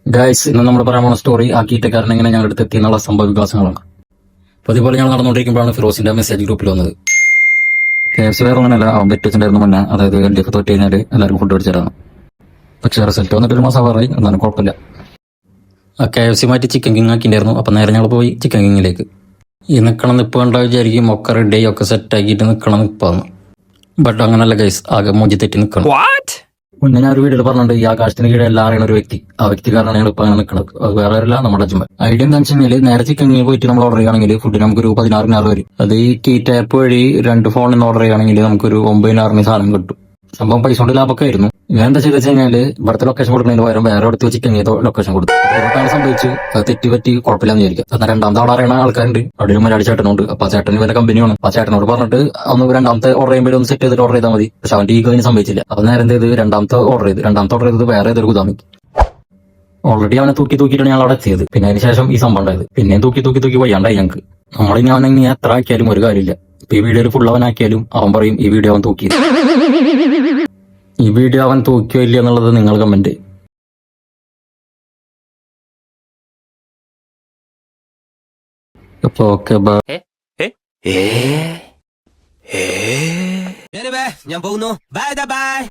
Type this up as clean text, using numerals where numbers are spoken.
Guys, ഇന്ന് നമ്മൾ പറയാൻ പോകുന്ന സ്റ്റോറി ആ കീറ്റക്കാരൻ എങ്ങനെ ഞങ്ങളുടെ അടുത്ത് എത്തിയെന്നുള്ള സംഭവ വികാസങ്ങളാണ്. അപ്പോൾ അതുപോലെ ഞങ്ങൾ നടന്നുകൊണ്ടിരിക്കുമ്പോഴാണ് ഫിറോസിന്റെ മെസ്സേജ് ഗ്രൂപ്പിൽ വന്നത്. KFC വേറെ ഒന്നല്ല, അവൻ തെറ്റിച്ചിട്ടുണ്ടായിരുന്നു മുന്നേ. അതായത് LDF തോറ്റ് കഴിഞ്ഞാൽ എല്ലാവരും ഫുഡ് അടിച്ചിട്ടാണ്. പക്ഷേ റിസൾട്ട് വന്നിട്ട് 1 മാസം ആവാറായി, എന്നാലും കുഴപ്പമില്ല. ആ KFC മാറ്റി ചിക്കൻ കിങ് ആക്കിയിട്ടുണ്ടായിരുന്നു. അപ്പം നേരെ ഞങ്ങൾ പോയി ചിക്കൻ കിങ്ങിലേക്ക്. ഈ നിൽക്കണം നിപ്പ് കണ്ടാൽ വിചാരിക്കും ഒക്കെ റെഡി ഒക്കെ സെറ്റ് ആക്കിയിട്ട് നിൽക്കണം നിപ്പാന്ന്. ബട്ട് അങ്ങനല്ല ഗൈസ്, ആകെ മൂഞ്ചി തെറ്റി നിൽക്കണം. മുന്നേ ഞാൻ ഒരു വീഡിയോയിൽ പറഞ്ഞിട്ടുണ്ട്, ഈ ആകാശത്തിന് കീഴെ എല്ലാം അറിയുന്ന ഒരു വ്യക്തി. ആ വ്യക്തി കാരണം ഞങ്ങൾ ഇപ്പൊ അങ്ങനെ നിൽക്കുന്നത്. അത് വേറെ അല്ല, നമ്മുടെ അച്ഛൻ. ഐഡിയ എന്താ വെച്ചാൽ നേരെ ചിക്കൻ പോയിട്ട് നമ്മൾ ഓർഡർ ചെയ്യുകയാണെങ്കിൽ ഫുഡ് നമുക്കൊരു 16 വരും. അത് ഈ കീറ്റ് ആപ്പ് വഴി 2 ഫോണിൽ നിന്ന് ഓർഡർ ചെയ്യുകയാണെങ്കിൽ നമുക്കൊരു 9 സാധനം കിട്ടും. സംഭവം പൈസ കൊണ്ട് ലാഭമൊക്കെ ആയിരുന്നു. ഞാൻ എന്താ ചെയ്തെന്ന് വെച്ച് കഴിഞ്ഞാൽ ഇവിടുത്തെ ലൊക്കേഷൻ കൊടുക്കുന്നതിന് പകരം വേറെ അടുത്ത് വെച്ച് ചിക്കൻ ലൊക്കേഷൻ കൊടുത്തു. അതുകൊണ്ടാണ് സംഭവിച്ചു. അത് തെറ്റി പറ്റി കുഴപ്പമില്ലാന്ന് വിചാരിക്കാം. എന്നാൽ രണ്ടാമത്തെ അവിടെ അറിയണ ആൾക്കാരുണ്ട്, അവിടെ മലയാളി ചേട്ടനുണ്ട്. അപ്പൊ ആ ചേട്ടന് ഇവരുടെ കമ്പനിയാണ്. ആ ചേട്ടനോട് പറഞ്ഞിട്ട് ഒന്ന് രണ്ടാമത്തെ ഓർഡർ ചെയ്യുമ്പോൾ ഒന്ന് സെറ്റ് ചെയ്തിട്ട് ഓർഡർ ചെയ്താൽ മതി. പക്ഷെ അവന്റെ ഈഗോ അതിന് സംഭവിച്ചില്ല. അപ്പൊ നേരം എന്ത് ചെയ്ത് രണ്ടാമത്തെ ഓർഡർ ചെയ്തത് വേറെ ഏതൊരു ഗുദാമി. ഓൾറെഡി അവനെ തൂക്കിയിട്ടാണ് ഞങ്ങൾ അവിടെ എത്തിയത്. പിന്നെ അതിന് ശേഷം ഈ സംഭവം ഉണ്ടായത്. പിന്നെയും തൂക്കി വയ്യാണ്ടായി ഞങ്ങൾക്ക്. നമ്മളിനി അവനെ എത്ര ആക്കിയാലും ഒരു കാര്യമില്ല. ഇപ്പൊ ഈ വീഡിയോയിൽ ഫുൾ അവനാക്കിയാലും അവൻ പറയും ഈ വീഡിയോ അവൻ തൂക്കി. ഈ വീഡിയോ അവൻ തൂക്കിയോ ഇല്ല എന്നുള്ളത് നിങ്ങൾ കമന്റ്. അപ്പൊ ഓക്കെ, ഞാൻ പോകുന്നു. Bye bye.